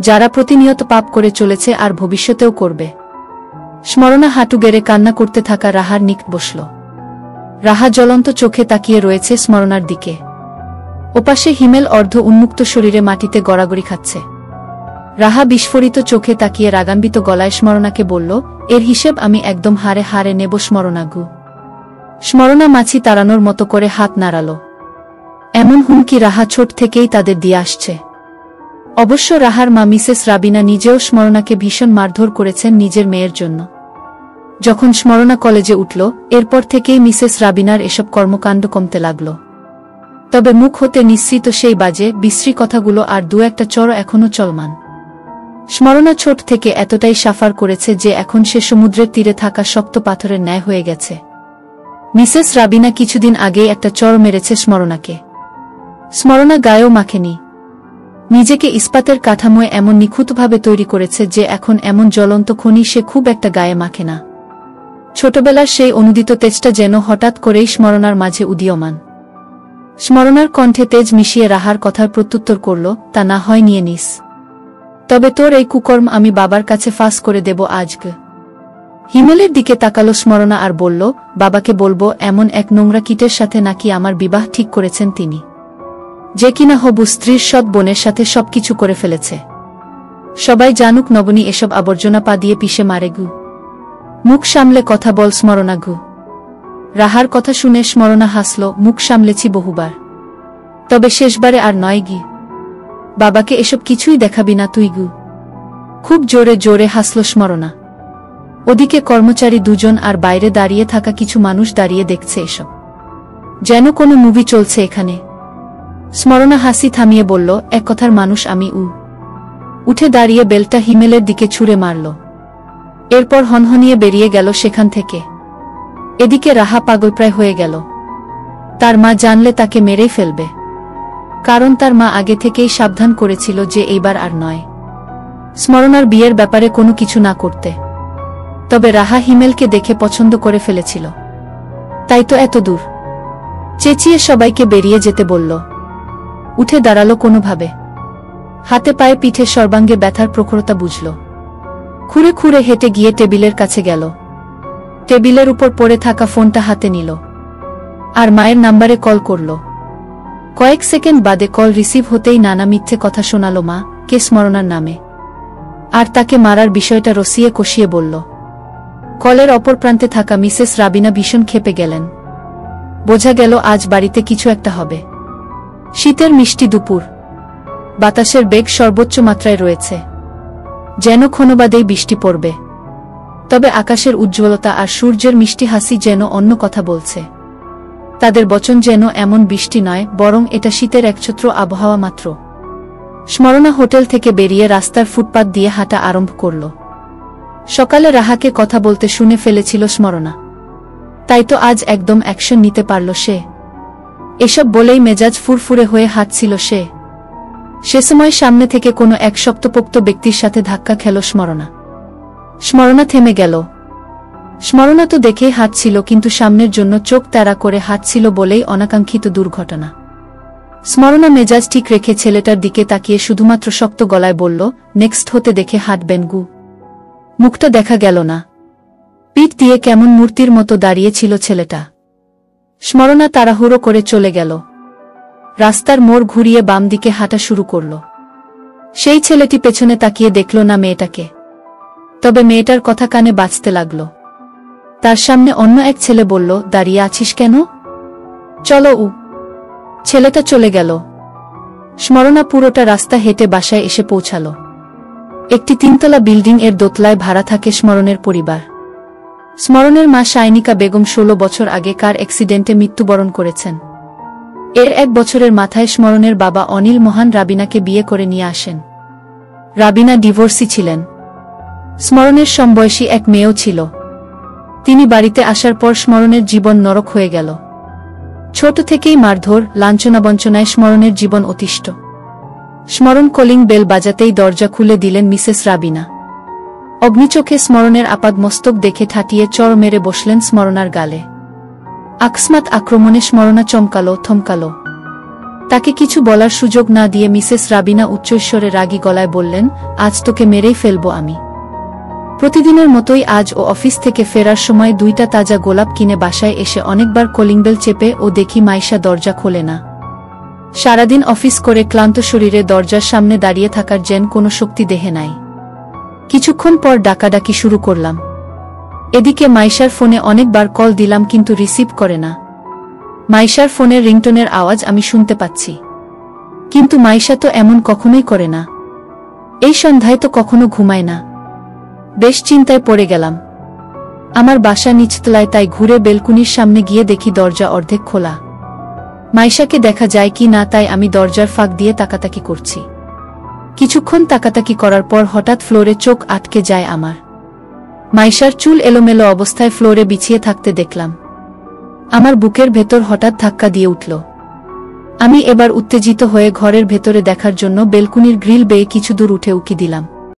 যারা প্রতিনিয়ত পাপ করে চলেছে আর ভবিষ্যতেও করবে। স্মরণা হাঁটু গেড়ে কান্না করতে থাকা রাহার নিকট বসল। রাহা জ্বলন্ত চোখে তাকিয়ে রয়েছে স্মরণার দিকে। ওপাশে হিমেল অর্ধ উন্মুক্ত শরীরে মাটিতে গড়াগড়ি খাচ্ছে। রাহা বিস্ফোরিত চোখে তাকিয়ে রাগান্বিত গলায় স্মরণাকে বলল, এর হিসেব আমি একদম হারে হারে নেব স্মরণা গু। স্মরণা মাছি তাড়ানোর মতো করে হাত নাড়াল। এমন হুমকি রাহা ছোট থেকেই তাদের দিয়ে আসছে। অবশ্য রাহার মা মিসেস রাবিনা নিজেও স্মরণাকে ভীষণ মারধর করেছেন নিজের মেয়ের জন্য। যখন স্মরণা কলেজে উঠল, এরপর থেকেই মিসেস রাবিনার এসব কর্মকাণ্ড কমতে লাগল। তবে মুখ হতে নিঃসৃত সেই বাজে বিশ্রী কথাগুলো আর দু একটা চড় এখনও চলমান। স্মরণা ছোট থেকে এতটাই সাফার করেছে যে এখন সে সমুদ্রের তীরে থাকা শক্ত পাথরের ন্যায় হয়ে গেছে। মিসেস রাবিনা কিছুদিন আগেই একটা চড় মেরেছে স্মরণাকে। স্মরণা গায়েও মাখেনি। নিজেকে ইস্পাতের কাঠামোয় এমন নিখুঁতভাবে তৈরি করেছে যে এখন এমন জ্বলন্ত খনি সে খুব একটা গায়ে মাখে না। ছোটবেলার সেই অনুদিত তেজটা যেন হঠাৎ করেই স্মরণার মাঝে উদীয়মান। স্মরণার কণ্ঠে তেজ মিশিয়ে রাহার কথার প্রত্যুত্তর করল, তা না হয় নিয়ে নিস। তবে তোর এই কুকর্ম আমি বাবার কাছে ফাঁস করে দেব আজক। হিমেলের দিকে তাকালো স্মরণা আর বলল, বাবাকে বলবো এমন এক নোংরা কীটের সাথে নাকি আমার বিবাহ ঠিক করেছেন তিনি, যে কিনা হবু স্ত্রীর সৎ বোনের সাথে সবকিছু করে ফেলেছে। সবাই জানুক নবনী এসব আবর্জনা পা দিয়ে পিষে মারে গু। মুখ সামলে কথা বল স্মরণা গু। রাহার কথা শুনে স্মরণা হাসল, মুখ সামলেছি বহুবার, তবে শেষবারে আর নয় গি। বাবাকে এসব কিছুই দেখাবি না তুই গু। খুব জোরে জোরে হাসল স্মরণা। ওদিকে কর্মচারী দুজন আর বাইরে দাঁড়িয়ে থাকা কিছু মানুষ দাঁড়িয়ে দেখছে এসব, যেন কোনো মুভি চলছে এখানে। স্মরণা হাসি থামিয়ে বলল, এক কথার মানুষ আমি। উঠে দাঁড়িয়ে বেলটা হিমেলের দিকে ছুঁড়ে মারল। এরপর হনহনিয়ে বেরিয়ে গেল সেখান থেকে। এদিকে রাহা পাগলপ্রায় হয়ে গেল। তার মা জানলে তাকে মেরেই ফেলবে, কারণ তার মা আগে থেকেই সাবধান করেছিল যে এইবার আর নয় স্মরণার বিয়ের ব্যাপারে কোনো কিছু না করতে। তবে রাহা হিমেলকে দেখে পছন্দ করে ফেলেছিল, তাই তো এত দূর চেঁচিয়ে সবাইকে বেরিয়ে যেতে বলল। উঠে দাঁড়ালো কোনোভাবে। হাতে পায়ে পিঠে সর্বাঙ্গে ব্যথার প্রখরতা বুঝল। খুঁড়ে খুঁড়ে হেঁটে গিয়ে টেবিলের কাছে গেল। টেবিলের উপর পড়ে থাকা ফোনটা হাতে নিল আর মায়ের নাম্বারে কল করল। কয়েক সেকেন্ড বাদে কল রিসিভ হতেই নানা মিথ্যে কথা শোনালো মা, কে স্মরণার নামে, আর তাকে মারার বিষয়টা রসিয়ে কষিয়ে বলল। কলের অপর প্রান্তে থাকা মিসেস রাবিনা ভীষণ ক্ষেপে গেলেন। বোঝা গেল আজ বাড়িতে কিছু একটা হবে। শীতের মিষ্টি দুপুর, বাতাসের বেগ সর্বোচ্চ মাত্রায় রয়েছে, যেন ক্ষণবাদেই বৃষ্টি পড়বে। তবে আকাশের উজ্জ্বলতা আর সূর্যের মিষ্টি হাসি যেন অন্য কথা বলছে। তাদের বচন যেন এমন বৃষ্টি নয়, বরং এটা শীতের একছত্র আবহাওয়া মাত্র। স্মরণা হোটেল থেকে বেরিয়ে রাস্তার ফুটপাত দিয়ে হাঁটা আরম্ভ করল। সকালে রাহাকে কথা বলতে শুনে ফেলেছিল স্মরণা, তাই তো আজ একদম অ্যাকশন নিতে পারল সে। এসব বলেই মেজাজ ফুরফুরে হয়ে হাঁটছিল সে। সে সময় সামনে থেকে কোনো এক শক্তপোক্ত ব্যক্তির সাথে ধাক্কা খেল স্মরণা। স্মরণা থেমে গেল। স্মরণা তো দেখেই হাঁটছিল, কিন্তু সামনের জন্য চোখ তাড়া করে হাঁটছিল বলেই অনাকাঙ্ক্ষিত দুর্ঘটনা। স্মরণা মেজাজ ঠিক রেখে ছেলেটার দিকে তাকিয়ে শুধুমাত্র শক্ত গলায় বলল, নেক্সট হতে দেখে হাঁটবেন গু। মুখটা দেখা গেল না। পিঠ দিয়ে কেমন মূর্তির মতো দাঁড়িয়েছিল ছেলেটা। স্মরণা তাড়াহুড়ো করে চলে গেল। রাস্তার মোড় ঘুরিয়ে বাম দিকে হাঁটা শুরু করল। সেই ছেলেটি পেছনে তাকিয়ে দেখল না মেয়েটাকে, তবে মেয়েটার কথা কানে বাজতে লাগল। তার সামনে অন্য এক ছেলে বলল, দাঁড়িয়ে আছিস কেন, চলো। ছেলেটা চলে গেল। স্মরণা পুরোটা রাস্তা হেঁটে বাসায় এসে পৌঁছাল। একটি 3তলা বিল্ডিং এর দোতলায় ভাড়া থাকে স্মরণের পরিবার। স্মরণের মা শাইনিকা বেগম 16 বছর আগে কার অ্যাক্সিডেন্টে মৃত্যুবরণ করেছেন। এর 1 বছরের মাথায় স্মরণের বাবা অনিল মোহন রাবিনাকে বিয়ে করে নিয়ে আসেন। রাবিনা ডিভোর্সি ছিলেন। স্মরণের সমবয়সী এক মেয়েও ছিল। তিনি বাড়িতে আসার পর স্মরণের জীবন নরক হয়ে গেল। ছোট থেকেই মারধর, লাঞ্ছনাবঞ্চনায় স্মরণের জীবন অতিষ্ঠ। স্মরণ কলিং বেল বাজাতেই দরজা খুলে দিলেন মিসেস রাবিনা। অগ্নিচোখে স্মরণের আপাদ মস্তক দেখে ঠাটিয়ে চড় মেরে বসলেন স্মরণার গালে। আকস্মাত আক্রমণে স্মরণা চমকালো, থমকালো। তাকে কিছু বলার সুযোগ না দিয়ে মিসেস রাবিনা উচ্চৈঃস্বরে রাগী গলায় বললেন, আজ তোকে মেরেই ফেলব আমি। প্রতিদিনের মতোই আজ ও অফিস থেকে ফেরার সময় 2টা তাজা গোলাপ কিনে বাসায় এসে অনেকবার কলিংবেল চেপে ও দেখি মাইশা দরজা খোলে না। সারাদিন অফিস করে ক্লান্ত শরীরে দরজার সামনে দাঁড়িয়ে থাকার যেন কোনো শক্তি দেহে নাই। কিছুক্ষণ পর ডাকাডাকি শুরু করলাম। এদিকে মাইশার ফোনে অনেকবার কল দিলাম কিন্তু রিসিভ করে না। মাইশার ফোনের রিংটোনের আওয়াজ আমি শুনতে পাচ্ছি, কিন্তু মাইশা তো এমন কখনোই করে না। এই সন্ধ্যায় তো কখনো ঘুমায় না। বেশ চিন্তায় পড়ে গেলাম। আমার বাসা নিচতলায়, তাই ঘুরে বেলকুনির সামনে গিয়ে দেখি দরজা অর্ধেক খোলা। মাইশাকে দেখা যায় কি না তাই আমি দরজার ফাঁক দিয়ে তাকাতাকি করছি। কিছুক্ষণ তাকাতাকি করার পর হঠাৎ ফ্লোরে চোখ আটকে যায় আমার। মাইশার চুল এলোমেলো অবস্থায় ফ্লোরে বিছিয়ে থাকতে দেখলাম। আমার বুকের ভেতর হঠাৎ ধাক্কা দিয়ে উঠল। আমি এবার উত্তেজিত হয়ে ঘরের ভেতরে দেখার জন্য বেলকুনির গ্রিল বেয়ে কিছু দূর উঠে উকি দিলাম।